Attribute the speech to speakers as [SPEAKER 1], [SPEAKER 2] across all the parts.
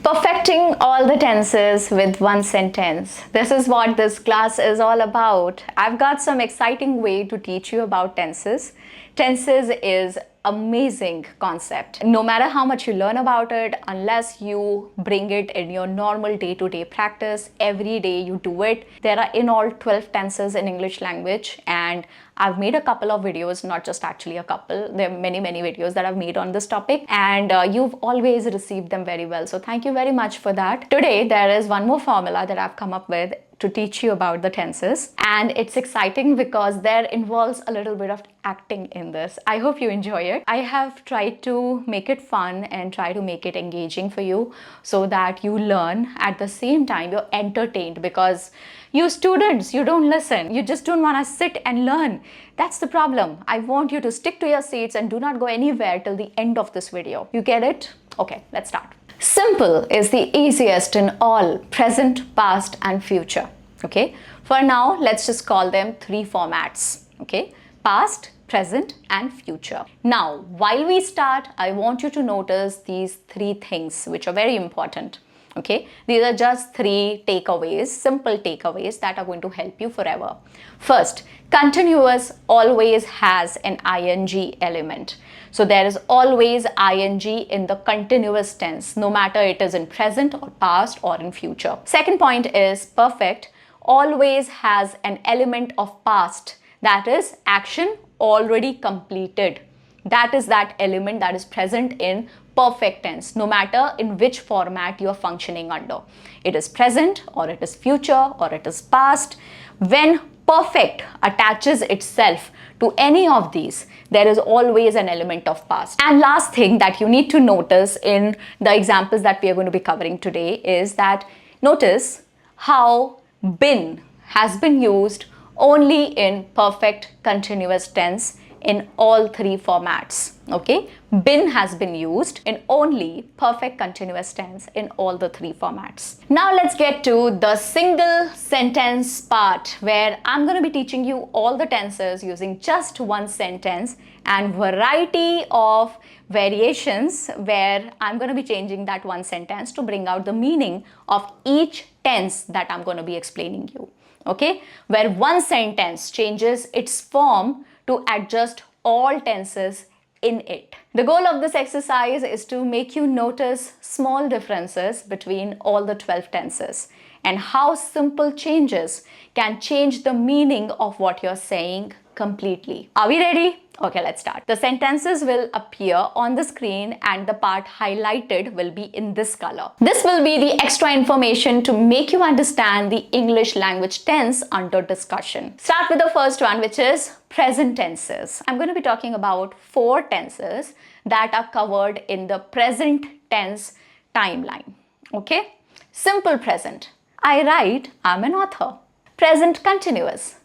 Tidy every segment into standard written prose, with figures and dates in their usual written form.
[SPEAKER 1] Perfecting all the tenses with one sentence. This is what this class is all about. I've got some exciting way to teach you about tenses. Tenses is amazing concept. No matter how much you learn about it, unless you bring it in your normal day-to-day practice, every day you do it. There are in all 12 tenses in English language, and I've made a couple of videos, not just actually a couple. There are many videos that I've made on this topic, and you've always received them very well. So thank you very much for that. Today, there is one more formula that I've come up with to teach you about the tenses, and it's exciting because there involves a little bit of acting in this. I hope you enjoy it. I have tried to make it fun and try to make it engaging for you so that you learn at the same time you're entertained, because you students, you don't listen. You just don't want to sit and learn. That's the problem. I want you to stick to your seats and do not go anywhere till the end of this video. You get it? Okay, let's start. Simple is the easiest in all present, past and future. Okay, for now let's just call them three formats. Okay, past, present and future. Now while we start, I want you to notice these three things which are very important. Okay, these are just three takeaways, simple takeaways that are going to help you forever. First, continuous always has an ing element. So there is always ing in the continuous tense, no matter it is in present or past or in future. Second point is perfect always has an element of past, that is action already completed. That is that element that is present in perfect tense, no matter in which format you are functioning under. It is present or it is future or it is past. When perfect attaches itself to any of these, there is always an element of past. And last thing that you need to notice in the examples that we are going to be covering today is that notice how been has been used only in perfect continuous tense in all three formats. Okay, been has been used in only perfect continuous tense in all the three formats. Now let's get to the single sentence part, where I'm going to be teaching you all the tenses using just one sentence and variety of variations where I'm going to be changing that one sentence to bring out the meaning of each tense that I'm going to be explaining you. Okay, where one sentence changes its form to adjust all tenses in it. The goal of this exercise is to make you notice small differences between all the 12 tenses and how simple changes can change the meaning of what you're saying completely. Are we ready? Okay, let's start. The sentences will appear on the screen and the part highlighted will be in this color. This will be the extra information to make you understand the English language tense under discussion. Start with the first one, which is present tenses. I'm going to be talking about 4 tenses that are covered in the present tense timeline. Okay? Simple present. I write, I'm an author. Present continuous.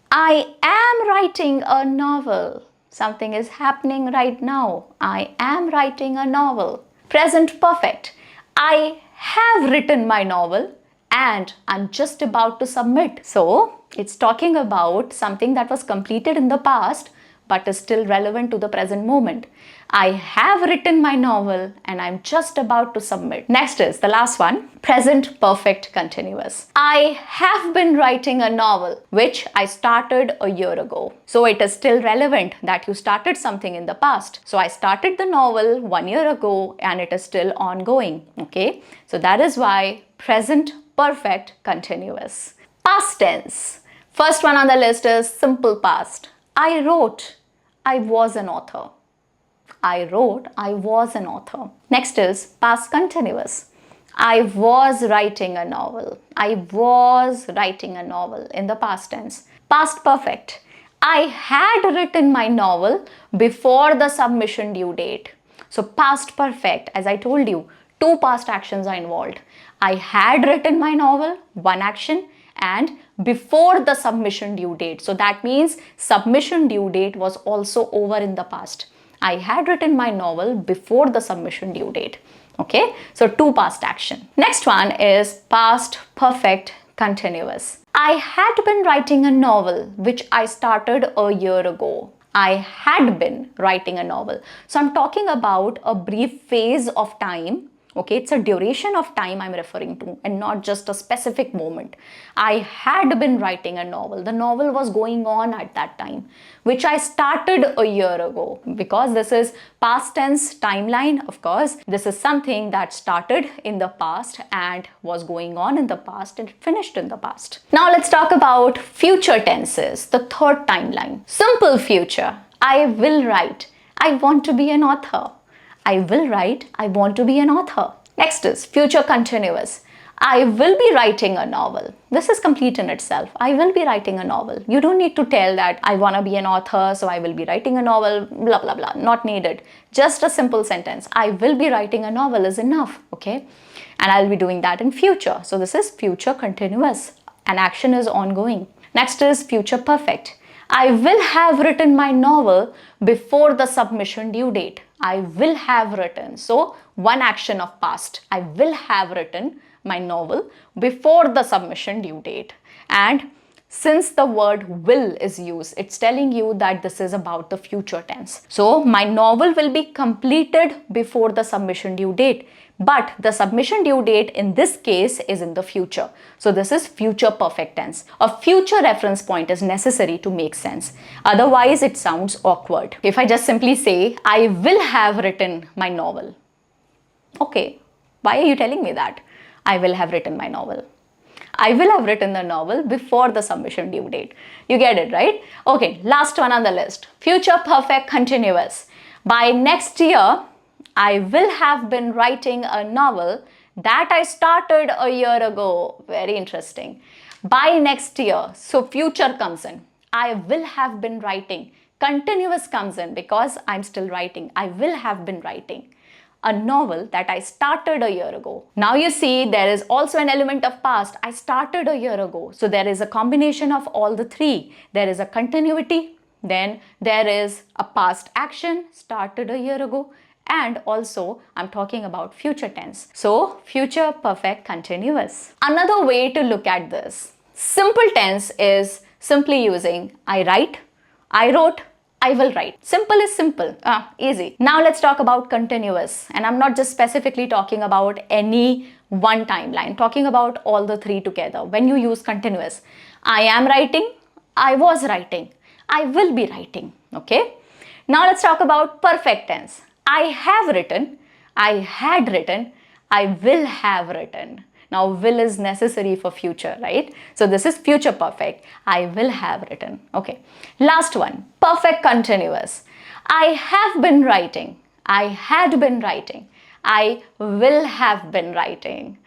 [SPEAKER 1] I am writing a novel. Something is happening right now. I am writing a novel. Present perfect. I have written my novel and I'm just about to submit. So it's talking about something that was completed in the past but is still relevant to the present moment. I have written my novel and I'm just about to submit. Next is the last one, present perfect continuous. I have been writing a novel which I started a year ago. So it is still relevant that you started something in the past. So I started the novel 1 year ago and it is still ongoing. Okay, so that is why present perfect continuous. Past tense. First one on the list is simple past. I wrote, I was an author. I wrote, I was an author. Next is past continuous. I was writing a novel. I was writing a novel in the past tense. Past perfect. I had written my novel before the submission due date. So past perfect, as I told you, 2 past actions are involved. I had written my novel, 1 action, and before the submission due date. So that means submission due date was also over in the past. I had written my novel before the submission due date. Okay, so 2 past action. Next one is past perfect continuous. I had been writing a novel which I started a year ago. I had been writing a novel. So I'm talking about a brief phase of time Okay, it's a duration of time I'm referring to and not just a specific moment. I had been writing a novel. The novel was going on at that time, which I started a year ago. Because this is past tense timeline, of course, this is something that started in the past and was going on in the past and finished in the past. Now let's talk about future tenses, the third timeline. Simple future. I will write. I want to be an author. I will write, I want to be an author. Next is future continuous. I will be writing a novel. This is complete in itself. I will be writing a novel. You don't need to tell that I want to be an author, so I will be writing a novel, blah, blah, blah. Not needed. Just a simple sentence. I will be writing a novel is enough, okay? And I'll be doing that in future. So this is future continuous. An action is ongoing. Next is future perfect. I will have written my novel before the submission due date. I will have written. So, one action of past. I will have written my novel before the submission due date. And since the word will is used, it's telling you that this is about the future tense. So, my novel will be completed before the submission due date. But the submission due date in this case is in the future. So this is future perfect tense. A future reference point is necessary to make sense. Otherwise, it sounds awkward. If I just simply say, I will have written my novel. Okay, why are you telling me that? I will have written my novel. I will have written the novel before the submission due date. You get it, right? Okay, last one on the list. Future perfect continuous. By next year, I will have been writing a novel that I started a year ago. Very interesting. By next year, so future comes in. I will have been writing. Continuous comes in because I'm still writing. I will have been writing a novel that I started a year ago. Now you see there is also an element of past. I started a year ago. So there is a combination of all the three. There is a continuity. Then there is a past action started a year ago. And also, I'm talking about future tense. So, future perfect continuous. Another way to look at this, simple tense is simply using I write, I wrote, I will write. Simple is simple, easy. Now let's talk about continuous. And I'm not just specifically talking about any one timeline, I'm talking about all the three together. When you use continuous, I am writing, I was writing, I will be writing, okay? Now let's talk about perfect tense. I have written, I had written, I will have written. Now, will is necessary for future, right? So, this is future perfect. I will have written. Okay. Last one, perfect continuous. I have been writing. I had been writing. I will have been writing.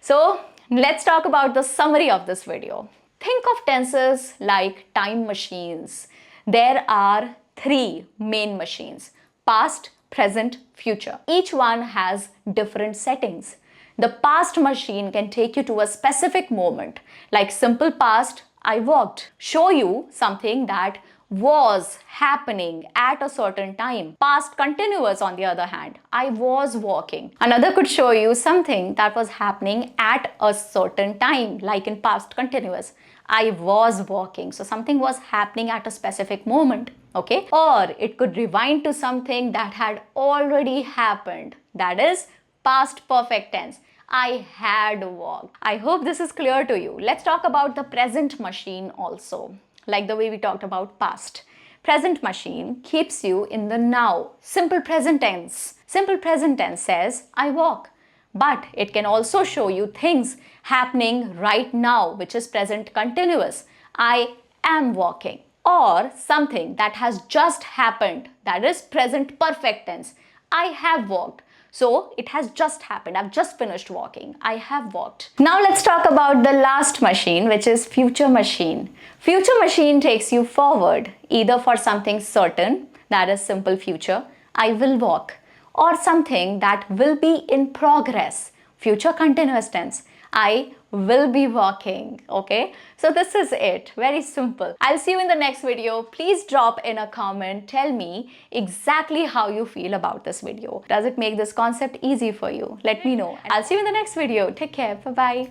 [SPEAKER 1] So, let's talk about the summary of this video. Think of tenses like time machines. There are three main machines: past, present, future. Each one has different settings. The past machine can take you to a specific moment, like simple past, I walked. Show you something that was happening at a certain time. Past continuous, on the other hand, I was walking. Another could show you something that was happening at a certain time, like in past continuous, I was walking. So something was happening at a specific moment. Okay, or it could rewind to something that had already happened. That is past perfect tense. I had walked. I hope this is clear to you. Let's talk about the present machine also, like the way we talked about past. Present machine keeps you in the now. Simple present tense. Simple present tense says I walk. But it can also show you things happening right now, which is present continuous. I am walking. Or something that has just happened, that is present perfect tense. I have walked. So it has just happened. I've just finished walking. I have walked. Now let's talk about the last machine, which is future machine. Future machine takes you forward, either for something certain, that is simple future, I will walk, or something that will be in progress, future continuous tense, I will be walking. Okay, so this is it. Very simple. I'll see you in the next video. Please drop in a comment. Tell me exactly how you feel about this video. Does it make this concept easy for you? Let me know. I'll see you in the next video. Take care. Bye-bye.